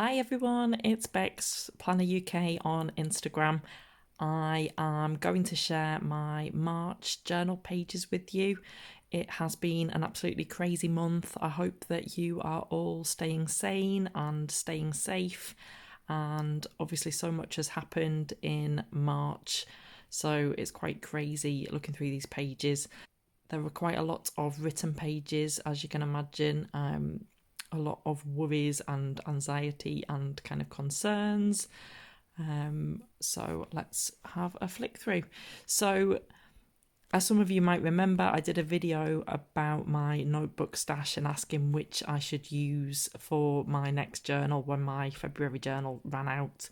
Hi everyone, it's Bex, Planner UK on Instagram. I am going to share my March journal pages with you. It has been an absolutely crazy month. I hope that you are all staying sane and staying safe. And obviously, so much has happened in March, so it's quite crazy looking through these pages. There were quite a lot of written pages, as you can imagine. A lot of worries and anxiety and kind of concerns. So let's have a flick through. So, as some of you might remember, I did a video about my notebook stash and asking which I should use for my next journal when my February journal ran out.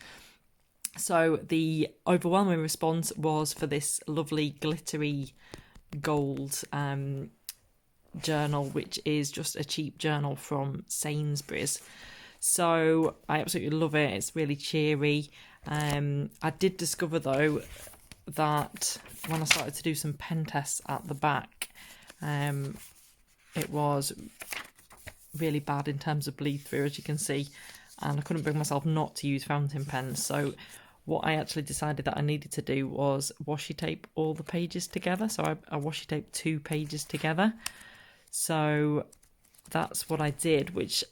So the overwhelming response was for this lovely glittery gold journal, which is just a cheap journal from Sainsbury's. So I absolutely love it. It's really cheery. I did discover though that when I started to do some pen tests at the back, it was really bad in terms of bleed through, as you can see, and I couldn't bring myself not to use fountain pens. So what I actually decided that I needed to do was washi tape all the pages together. So I washi taped 2 pages together. So that's what I did, which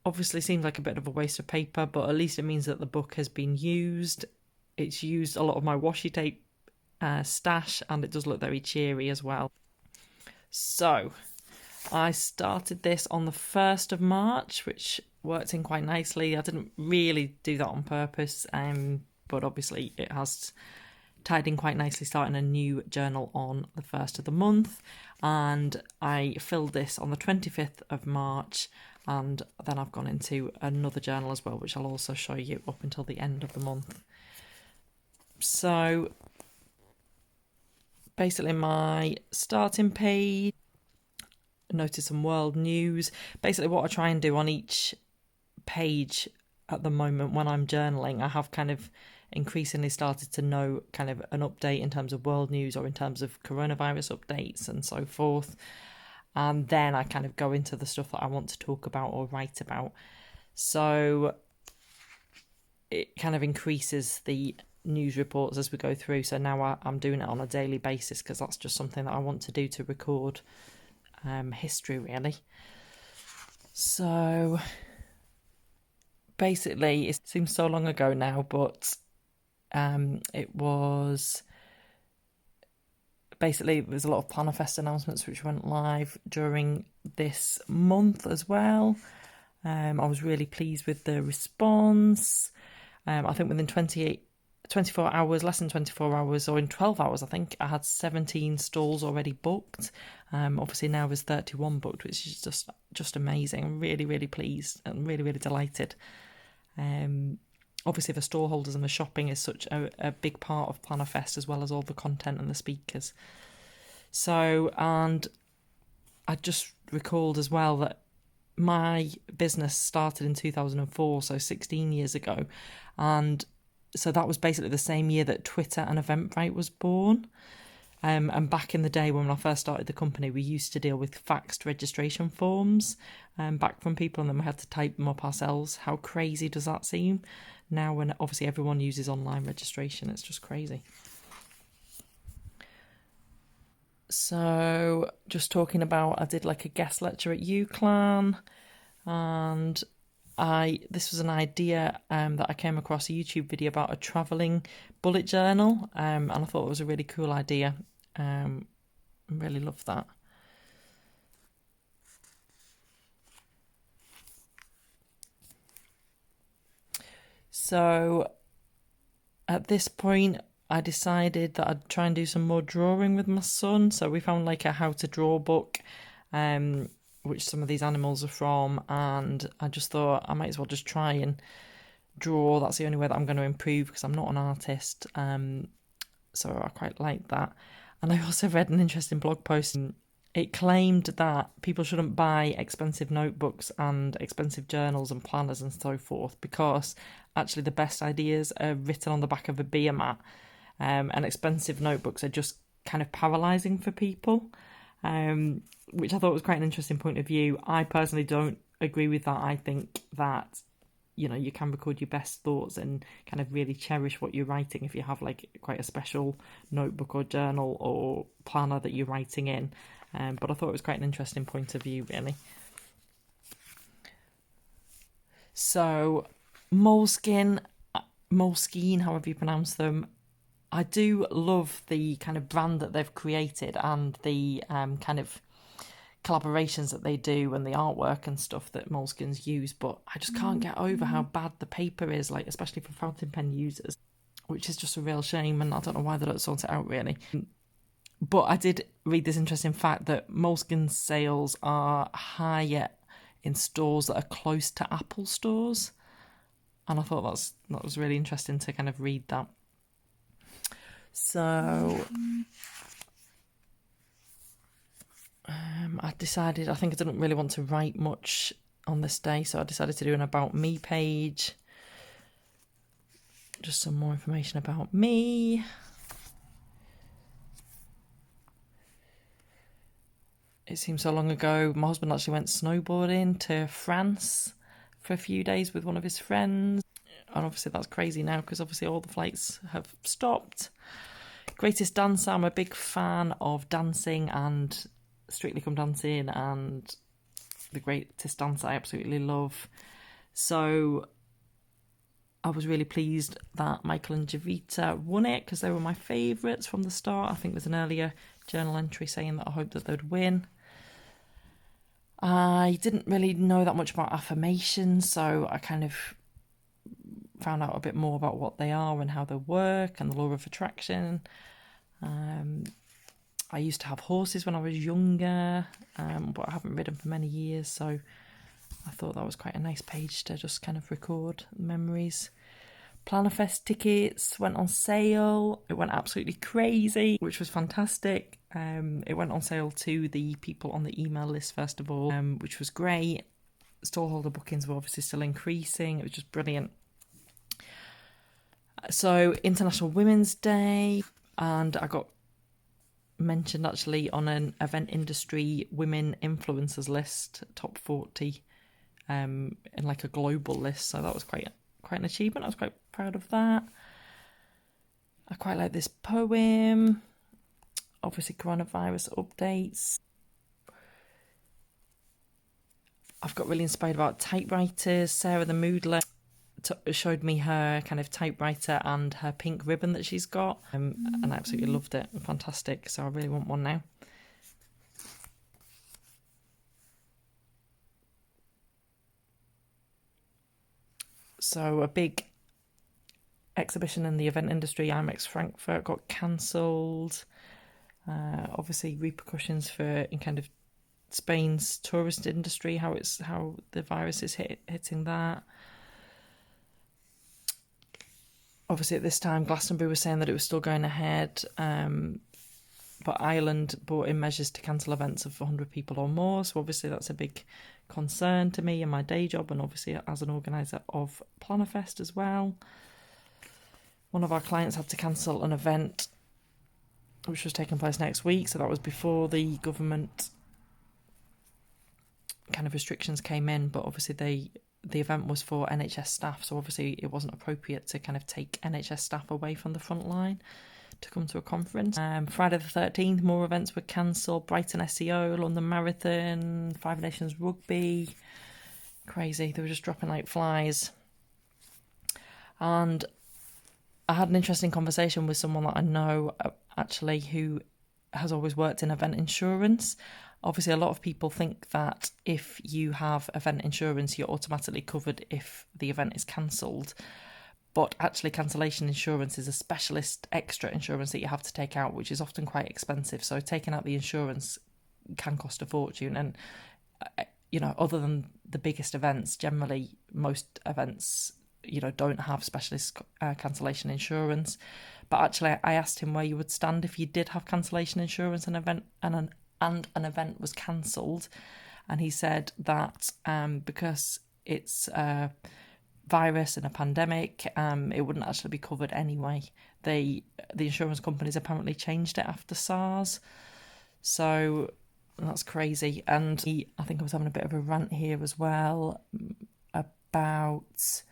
obviously seems like a bit of a waste of paper, but at least it means that the book has been used. It's used a lot of my washi tape stash, and it does look very cheery as well. So I started this on the 1st of March, which worked in quite nicely. I didn't really do that on purpose, but obviously it has tied in quite nicely, starting a new journal on the 1st of the month. And I filled this on the 25th of March, and then I've gone into another journal as well, which I'll also show you up until the end of the month. So basically my starting page, notice some world news. Basically what I try and do on each page at the moment when I'm journaling, I have kind of increasingly started to know kind of an update in terms of world news or in terms of coronavirus updates and so forth. And then I kind of go into the stuff that I want to talk about or write about. So it kind of increases the news reports as we go through. So now I'm doing it on a daily basis because that's just something that I want to do to record history, really. So basically, it seems so long ago now, but it was basically, there's a lot of Plannerfest announcements which went live during this month as well. I was really pleased with the response. I think within 24 hours, less than 24 hours, or in 12 hours, I think, I had 17 stalls already booked. Obviously now there's 31 booked, which is just amazing. I'm really, really pleased and really, really delighted. Obviously the stall holders and the shopping is such a big part of Plannerfest, as well as all the content and the speakers. So, and I just recalled as well that my business started in 2004, so 16 years ago. And so that was basically the same year that Twitter and Eventbrite was born. And back in the day when I first started the company, we used to deal with faxed registration forms back from people, and then we had to type them up ourselves. How crazy does that seem? Now when obviously everyone uses online registration, it's just crazy. So just talking about, I did like a guest lecture at UCLan, and this was an idea that I came across a YouTube video about a travelling bullet journal, and I thought it was a really cool idea. I really loved that. So at this point, I decided that I'd try and do some more drawing with my son. So we found like a how to draw book, which some of these animals are from, and I just thought I might as well just try and draw. That's the only way that I'm going to improve, because I'm not an artist. So I quite like that. And I also read an interesting blog post. It claimed that people shouldn't buy expensive notebooks and expensive journals and planners and so forth, because actually the best ideas are written on the back of a beer mat, and expensive notebooks are just kind of paralysing for people, which I thought was quite an interesting point of view. I personally don't agree with that. I think that you can record your best thoughts and kind of really cherish what you're writing if you have like quite a special notebook or journal or planner that you're writing in. But I thought it was quite an interesting point of view, really. So Moleskine, however you pronounce them, I do love the kind of brand that they've created and the kind of collaborations that they do and the artwork and stuff that Moleskines use, but I just can't get over how bad the paper is, like especially for fountain pen users, which is just a real shame, and I don't know why they don't sort it out, really. But I did read this interesting fact that Moleskine sales are higher in stores that are close to Apple stores, and I thought that was really interesting to kind of read that. So I decided, I think I didn't really want to write much on this day, so I decided to do an About Me page. Just some more information about me. It seems so long ago. My husband actually went snowboarding to France for a few days with one of his friends. And obviously that's crazy now because obviously all the flights have stopped. Greatest dancer, I'm a big fan of dancing and Strictly Come Dancing and The Greatest Dancer I absolutely love. So I was really pleased that Michael and Javita won it because they were my favourites from the start. I think there's an earlier journal entry saying that I hoped that they'd win. I didn't really know that much about affirmations, so I kind of found out a bit more about what they are and how they work and the law of attraction. I used to have horses when I was younger, but I haven't ridden for many years, so I thought that was quite a nice page to just kind of record memories. Plannerfest tickets went on sale. It went absolutely crazy, which was fantastic. It went on sale to the people on the email list first of all, which was great. Stallholder bookings were obviously still increasing. It was just brilliant. So International Women's Day, and I got mentioned actually on an event industry women influencers list, top 40, in like a global list. So that was quite an achievement. I was quite proud of that. I quite like this poem. Obviously coronavirus updates. I've got really inspired about typewriters. Sarah the Moodler showed me her kind of typewriter and her pink ribbon that she's got, and I absolutely loved it. Fantastic. So I really want one now. So a big exhibition in the event industry, IMEX Frankfurt, got cancelled. Obviously repercussions for in kind of Spain's tourist industry, how the virus is hitting that. Obviously at this time Glastonbury was saying that it was still going ahead, but Ireland brought in measures to cancel events of 100 people or more, so obviously that's a big concern to me in my day job and obviously as an organiser of Plannerfest as well. One of our clients had to cancel an event which was taking place next week, so that was before the government kind of restrictions came in, but obviously the event was for NHS staff, so obviously it wasn't appropriate to kind of take NHS staff away from the front line to come to a conference. Friday the 13th, more events were cancelled. Brighton SEO, London Marathon, Five Nations Rugby. Crazy, they were just dropping like flies. And I had an interesting conversation with someone that I know actually who has always worked in event insurance. Obviously, a lot of people think that if you have event insurance, you're automatically covered if the event is cancelled. But actually, cancellation insurance is a specialist extra insurance that you have to take out, which is often quite expensive. So taking out the insurance can cost a fortune. And, other than the biggest events, generally most events, don't have specialist cancellation insurance. But actually, I asked him where you would stand if you did have cancellation insurance and an event was cancelled, and he said that because it's a virus and a pandemic, it wouldn't actually be covered anyway. The insurance companies apparently changed it after SARS, so that's crazy. And I think I was having a bit of a rant here as well about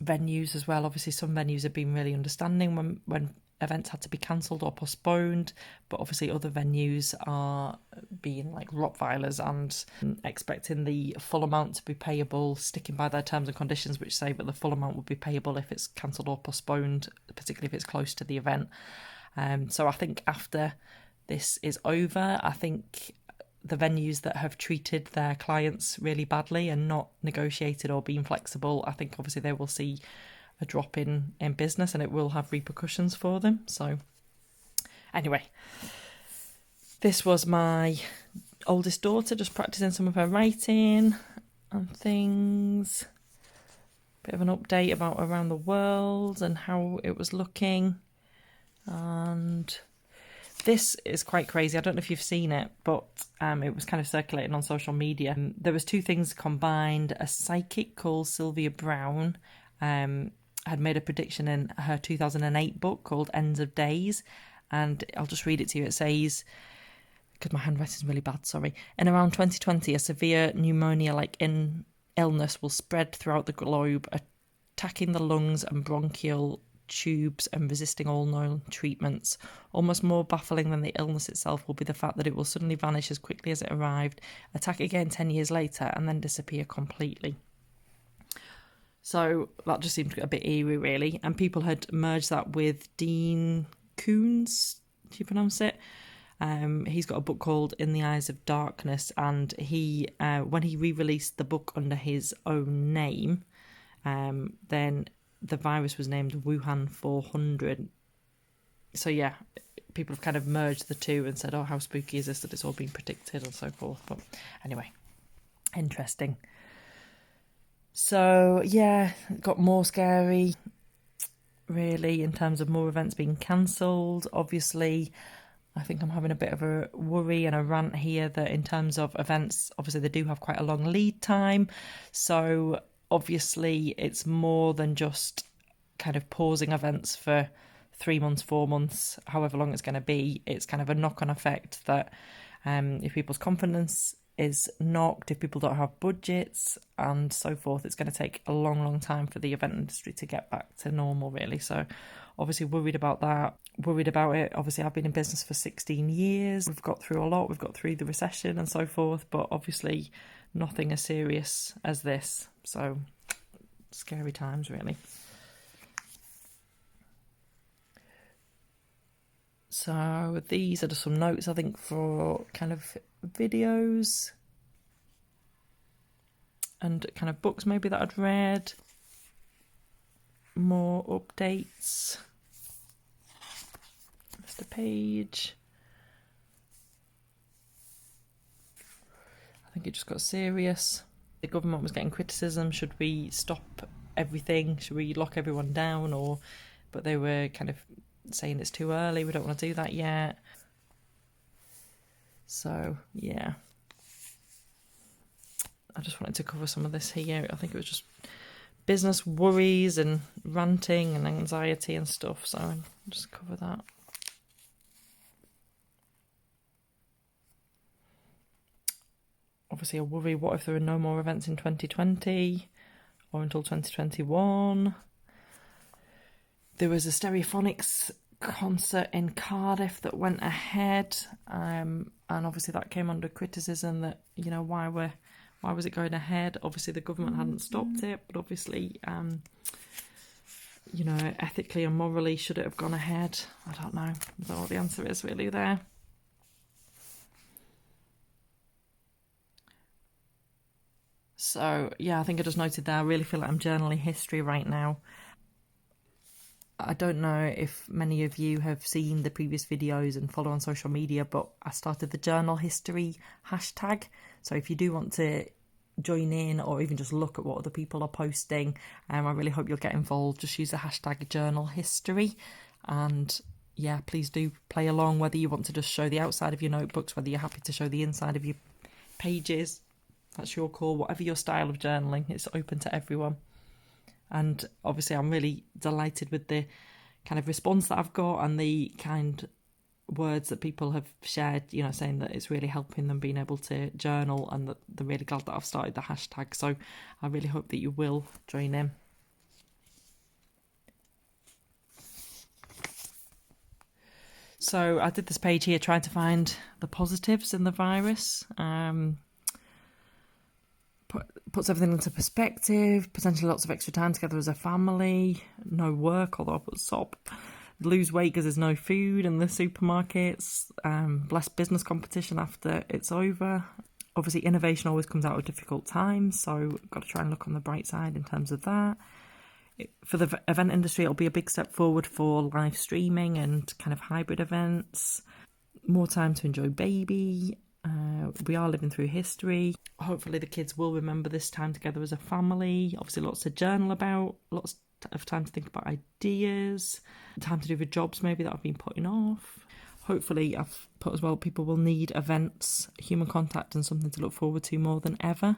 Venues as well. Obviously, some venues have been really understanding when events had to be cancelled or postponed, but obviously other venues are being like Rottweilers and expecting the full amount to be payable, sticking by their terms and conditions, which say that the full amount will be payable if it's cancelled or postponed, particularly if it's close to the event. So I think after this is over, I think the venues that have treated their clients really badly and not negotiated or been flexible, I think obviously they will see a drop in business and it will have repercussions for them. So anyway, this was my oldest daughter just practicing some of her writing and things. Bit of an update about around the world and how it was looking. And this is quite crazy. I don't know if you've seen it, but it was kind of circulating on social media. There was two things combined. A psychic called Sylvia Brown had made a prediction in her 2008 book called Ends of Days. And I'll just read it to you. It says, because my handwriting is really bad, sorry. In around 2020, a severe pneumonia-like illness will spread throughout the globe, attacking the lungs and bronchial tubes and resisting all known treatments. Almost more baffling than the illness itself will be the fact that it will suddenly vanish as quickly as it arrived, attack again 10 years later, and then disappear completely. So that just seemed a bit eerie, really. And people had merged that with Dean Koontz, do you pronounce it? He's got a book called In the Eyes of Darkness, and he, when he re-released the book under his own name, then the virus was named Wuhan 400. So yeah, people have kind of merged the two and said, oh, how spooky is this that it's all been predicted and so forth. But anyway, interesting. So yeah, it got more scary, really, in terms of more events being cancelled. Obviously, I think I'm having a bit of a worry and a rant here that in terms of events, obviously they do have quite a long lead time. So obviously it's more than just kind of pausing events for 3 months, 4 months, however long it's going to be. It's kind of a knock-on effect that if people's confidence is knocked, if people don't have budgets and so forth, it's going to take a long, long time for the event industry to get back to normal, really. So obviously worried about that, worried about it. Obviously I've been in business for 16 years. We've got through a lot. We've got through the recession and so forth, but obviously nothing as serious as this. So scary times, really. So these are just some notes, I think, for kind of videos and kind of books maybe that I'd read. More updates. Just a page. I think it just got serious. The government was getting criticism. Should we stop everything? Should we lock everyone down? But they were kind of saying it's too early. We don't want to do that yet. So yeah, I just wanted to cover some of this here. I think it was just business worries and ranting and anxiety and stuff. So I'll just cover that. Obviously a worry, what if there are no more events in 2020 or until 2021? There was a Stereophonics concert in Cardiff that went ahead, and obviously that came under criticism that, why was it going ahead? Obviously the government hadn't stopped it, but obviously, ethically and morally, should it have gone ahead? I don't know. I don't know what the answer is really there. So, yeah, I think I just noted there, I really feel like I'm journaling history right now. I don't know if many of you have seen the previous videos and follow on social media, but I started the journal history hashtag. So if you do want to join in or even just look at what other people are posting, I really hope you'll get involved. Just use the hashtag journal history. And yeah, please do play along, whether you want to just show the outside of your notebooks, whether you're happy to show the inside of your pages. That's your call. Whatever your style of journaling, it's open to everyone. And obviously I'm really delighted with the kind of response that I've got and the kind words that people have shared, you know, saying that it's really helping them being able to journal, and that they're really glad that I've started the hashtag. So I really hope that you will join in. So I did this page here trying to find the positives in the virus. Puts everything into perspective, potentially lots of extra time together as a family, no work, although I put SOP, lose weight because there's no food in the supermarkets, less business competition after it's over. Obviously, innovation always comes out of difficult times, so got to try and look on the bright side in terms of that. For the event industry, it'll be a big step forward for live streaming and kind of hybrid events, more time to enjoy baby. We are living through history. Hopefully the kids will remember this time together as a family. Obviously lots to journal about, lots of time to think about ideas, time to do the jobs maybe that I've been putting off. Hopefully I've put as well, people will need events, human contact, and something to look forward to more than ever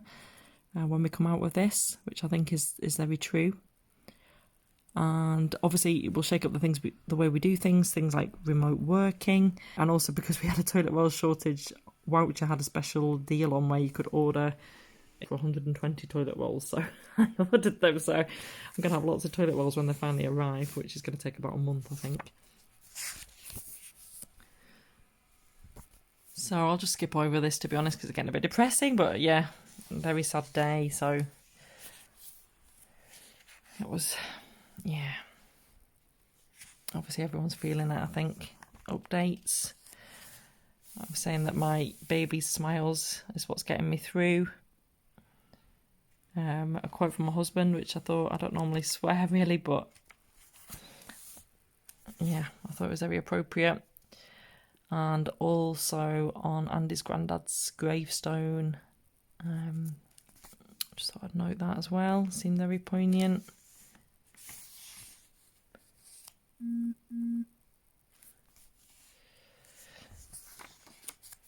when we come out with this, which I think is very true. And obviously it will shake up the way we do things like remote working, and also because we had a toilet roll shortage, Woucher had a special deal on where you could order for 120 toilet rolls, so I ordered them. So I'm going to have lots of toilet rolls when they finally arrive, which is going to take about a month, I think. So I'll just skip over this, to be honest, because it's getting a bit depressing, but yeah, very sad day. So it was, yeah, obviously everyone's feeling it, I think. Updates. I was saying that my baby's smiles is what's getting me through. A quote from my husband, which I don't normally swear really, but yeah, I thought it was very appropriate. And also on Andy's granddad's gravestone, just thought I'd note that as well. Seemed very poignant.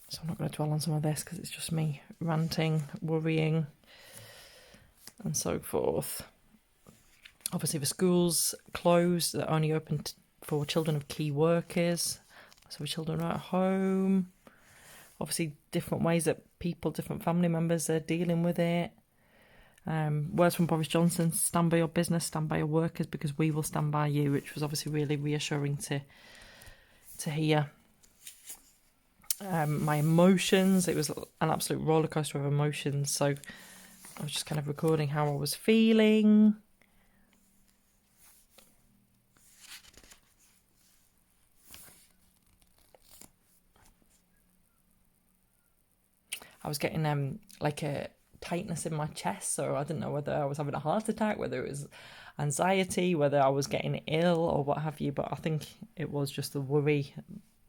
So I'm not going to dwell on some of this because it's just me ranting, worrying, and so forth. Obviously the schools closed, they're only open for children of key workers, so the children are at home. Obviously different ways that different family members are dealing with it. Words from Boris Johnson: stand by your business, stand by your workers, because we will stand by you, which was obviously really reassuring to hear. My emotions, it was an absolute roller coaster of emotions, so I was just kind of recording how I was feeling. I was getting like a tightness in my chest, so I didn't know whether I was having a heart attack, whether it was anxiety, whether I was getting ill or what have you, but I think it was just the worry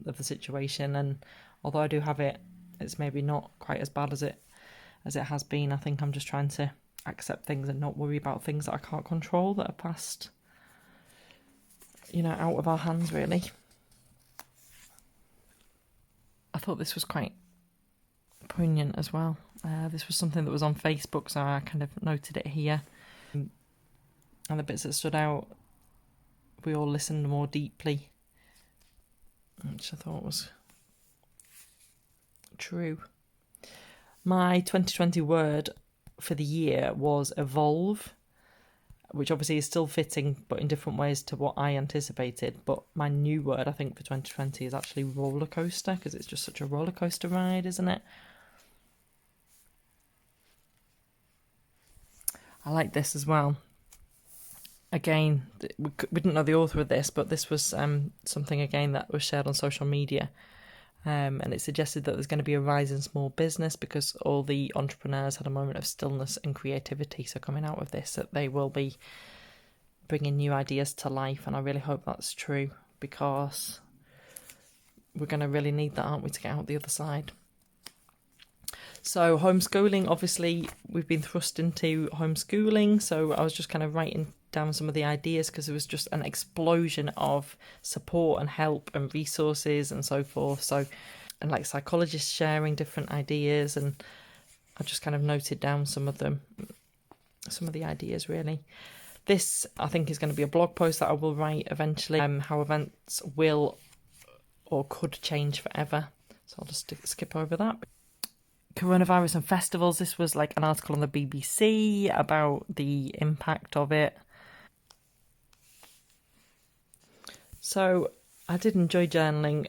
of the situation. And although I do have it, it's maybe not quite as bad as it has been. I think I'm just trying to accept things and not worry about things that I can't control, that are past, out of our hands, really. I thought this was quite poignant as well. This was something that was on Facebook, so I kind of noted it here. And the bits that stood out, we all listened more deeply, which I thought was true. My 2020 word for the year was evolve, which obviously is still fitting, but in different ways to what I anticipated. But my new word, I think, for 2020 is actually rollercoaster, because it's just such a rollercoaster ride, isn't it? I like this as well. Again, we didn't know the author of this, but this was something, again, that was shared on social media. And it suggested that there's going to be a rise in small business because all the entrepreneurs had a moment of stillness and creativity. So coming out of this, that they will be bringing new ideas to life. And I really hope that's true, because we're going to really need that, aren't we, to get out the other side. So homeschooling, obviously we've been thrust into homeschooling. So I was just kind of writing down some of the ideas, because there was just an explosion of support and help and resources and so forth. So, and like psychologists sharing different ideas, and I just kind of noted down some of the ideas, really. This, I think, is going to be a blog post that I will write eventually, how events will or could change forever. So I'll just skip over that. Coronavirus and festivals. This was like an article on the BBC about the impact of it. So I did enjoy journaling,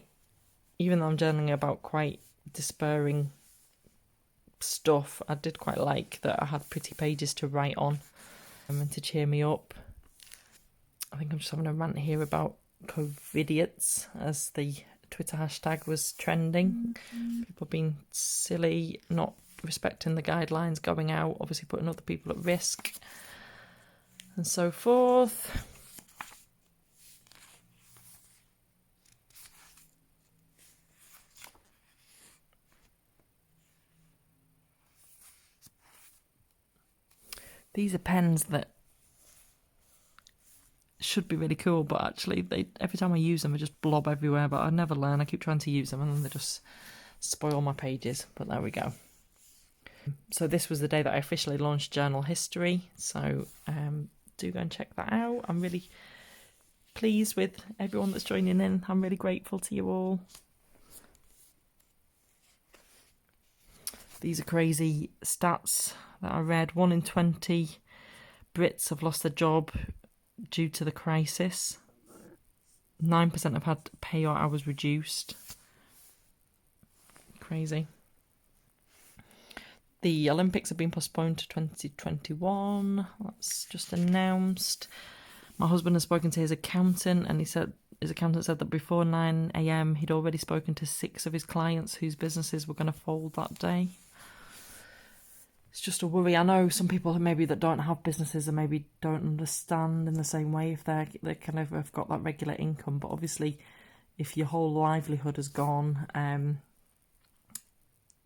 even though I'm journaling about quite despairing stuff. I did quite like that I had pretty pages to write on and to cheer me up. I think I'm just having a rant here about COVIDiots, as the Twitter hashtag was trending. People being silly, not respecting the guidelines, going out, obviously putting other people at risk, and so forth. These are pens that should be really cool, but actually every time I use them I just blob everywhere, but I never learn. I keep trying to use them and then they just spoil my pages, but there we go. So this was the day that I officially launched Journal History, so do go and check that out. I'm really pleased with everyone that's joining in. I'm really grateful to you all. These are crazy stats that I read. 1 in 20 Brits have lost their job due to the crisis. 9% have had pay or hours reduced. Crazy. The Olympics have been postponed to 2021. That's just announced. My husband has spoken to his accountant, and his accountant said that before 9 a.m. he'd already spoken to 6 of his clients whose businesses were going to fold that day. It's just a worry. I know some people maybe that don't have businesses and maybe don't understand in the same way if they kind of have got that regular income. But obviously, if your whole livelihood has gone,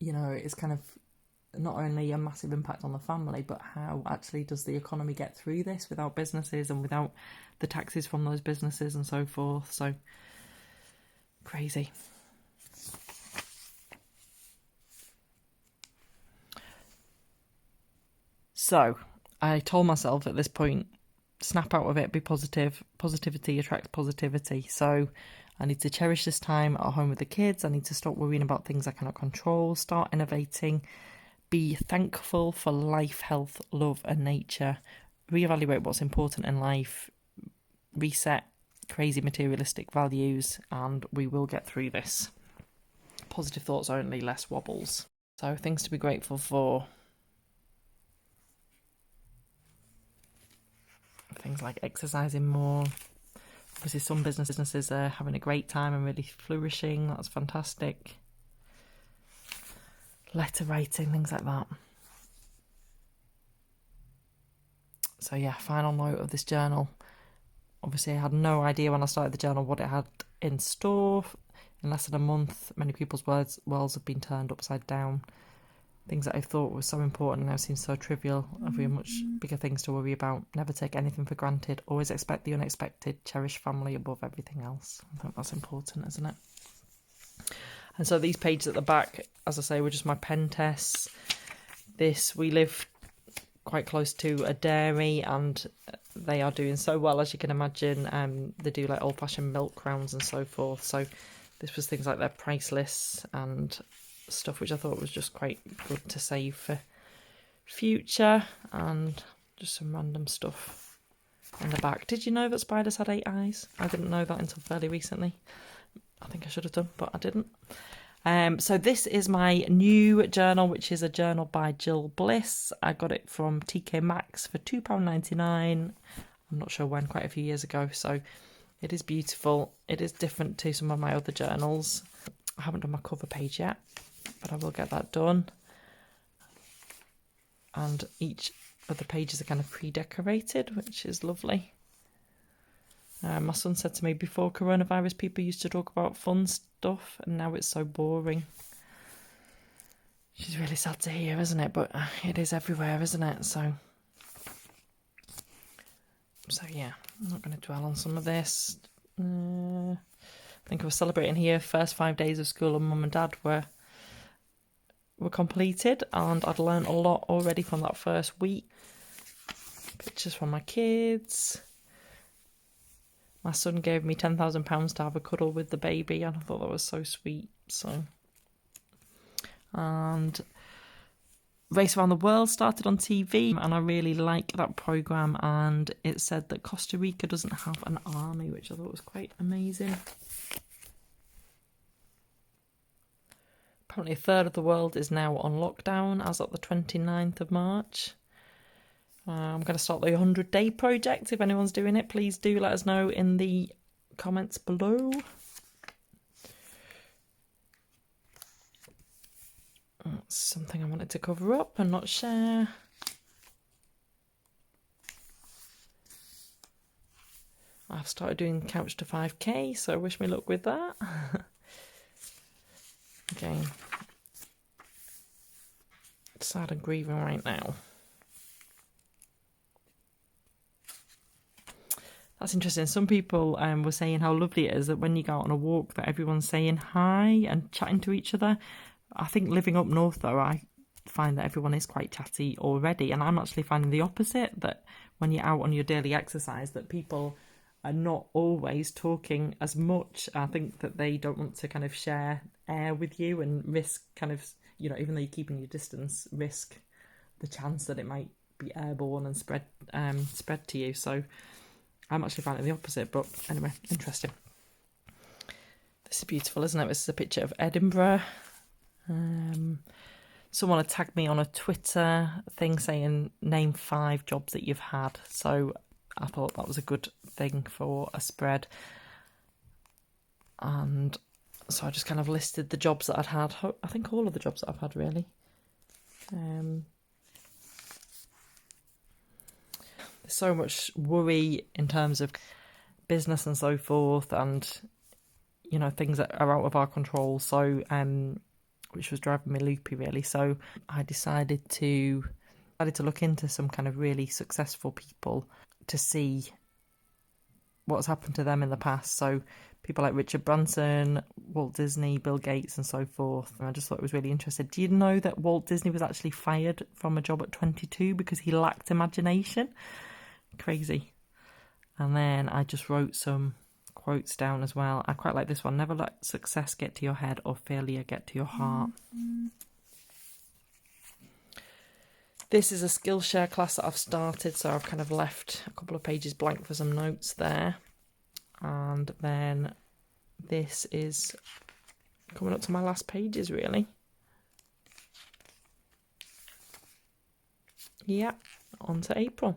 it's kind of not only a massive impact on the family, but how actually does the economy get through this without businesses and without the taxes from those businesses and so forth. So crazy. So I told myself at this point, snap out of it, be positive. Positivity attracts positivity. So I need to cherish this time at home with the kids. I need to stop worrying about things I cannot control, start innovating, be thankful for life, health, love and nature, reevaluate what's important in life, reset crazy materialistic values, and we will get through this. Positive thoughts only, less wobbles. So things to be grateful for. Things like exercising more. Obviously some businesses are having a great time and really flourishing. That's fantastic. Letter writing, things like that. So yeah, final note of this journal. Obviously I had no idea when I started the journal what it had in store. In less than a month, many people's worlds have been turned upside down. Things that I thought were so important now seem so trivial. Have we much bigger things to worry about? Never take anything for granted. Always expect the unexpected. Cherish family above everything else. I think that's important, isn't it? And so these pages at the back, as I say, were just my pen tests. We live quite close to a dairy and they are doing so well, as you can imagine. They do like old-fashioned milk rounds and so forth. So this was things like their price lists and stuff, which I thought was just quite good to save for future, and just some random stuff in the back. Did you know that spiders had 8 eyes? I didn't know that until fairly recently. I think I should have done, but I didn't. So this is my new journal, which is a journal by Jill Bliss. I got it from TK Maxx for £2.99. I'm not sure when, quite a few years ago. So it is beautiful. It is different to some of my other journals. I haven't done my cover page yet, but I will get that done. And each of the pages are kind of pre-decorated, which is lovely. My son said to me, before coronavirus, people used to talk about fun stuff, and now it's so boring. Which is really sad to hear, isn't it? But it is everywhere, isn't it? So yeah, I'm not going to dwell on some of this. I think I was celebrating here. First 5 days of school and mum and dad were completed, and I'd learned a lot already from that first week. Pictures from my kids. My son gave me £10,000 to have a cuddle with the baby, and I thought that was so sweet. So, and Race Around the World started on TV, and I really like that programme, and it said that Costa Rica doesn't have an army, which I thought was quite amazing. Apparently a third of the world is now on lockdown as of the 29th of March. I'm going to start the 100-day project. If anyone's doing it, please do let us know in the comments below. That's something I wanted to cover up and not share. I've started doing Couch to 5k, so wish me luck with that. Again, sad and grieving right now. That's interesting. Some people were saying how lovely it is that when you go out on a walk that everyone's saying hi and chatting to each other. I think living up north though, I find that everyone is quite chatty already, and I'm actually finding the opposite, that when you're out on your daily exercise that people are not always talking as much. I think that they don't want to kind of share air with you and risk kind of, you know, even though you're keeping your distance, risk the chance that it might be airborne and spread to you. So I'm actually finding the opposite, but anyway, interesting. This is beautiful, isn't it? This is a picture of Edinburgh. Someone had tagged me on a Twitter thing saying name 5 jobs that you've had, so I thought that was a good thing for a spread, and so I just kind of listed the jobs that I'd had. I think all of the jobs that I've had, really. There's so much worry in terms of business and so forth, and you know, things that are out of our control, so which was driving me loopy, really. So I decided to look into some kind of really successful people to see what's happened to them in the past. So people like Richard Branson, Walt Disney, Bill Gates and so forth. And I just thought it was really interesting. Do you know that Walt Disney was actually fired from a job at 22 because he lacked imagination? Crazy. And then I just wrote some quotes down as well. I quite like this one. Never let success get to your head or failure get to your heart. This is a Skillshare class that I've started, so I've kind of left a couple of pages blank for some notes there. And then this is coming up to my last pages, really. Yeah, on to April.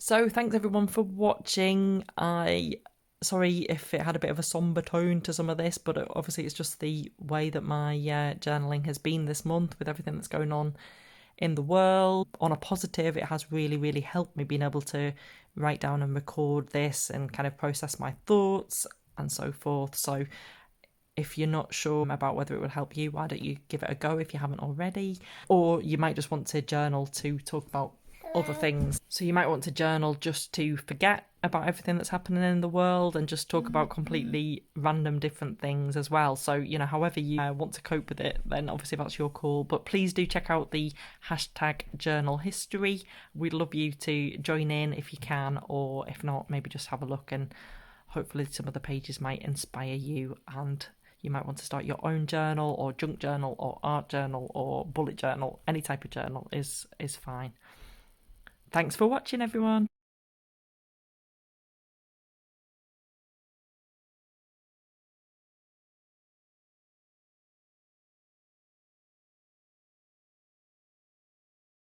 So thanks everyone for watching. Sorry if it had a bit of a somber tone to some of this, but obviously it's just the way that my journaling has been this month with everything that's going on in the world. On a positive, it has really, really helped me being able to write down and record this and kind of process my thoughts and so forth. So if you're not sure about whether it would help you, why don't you give it a go if you haven't already? Or you might just want to journal to talk about other things. So you might want to journal just to forget about everything that's happening in the world and just talk about completely random different things as well. So, you know, however you want to cope with it, then obviously that's your call. But please do check out the hashtag journalhistory. We'd love you to join in if you can, or if not, maybe just have a look, and hopefully some of the pages might inspire you, and you might want to start your own journal or junk journal or art journal or bullet journal. Any type of journal is fine. Thanks for watching, everyone.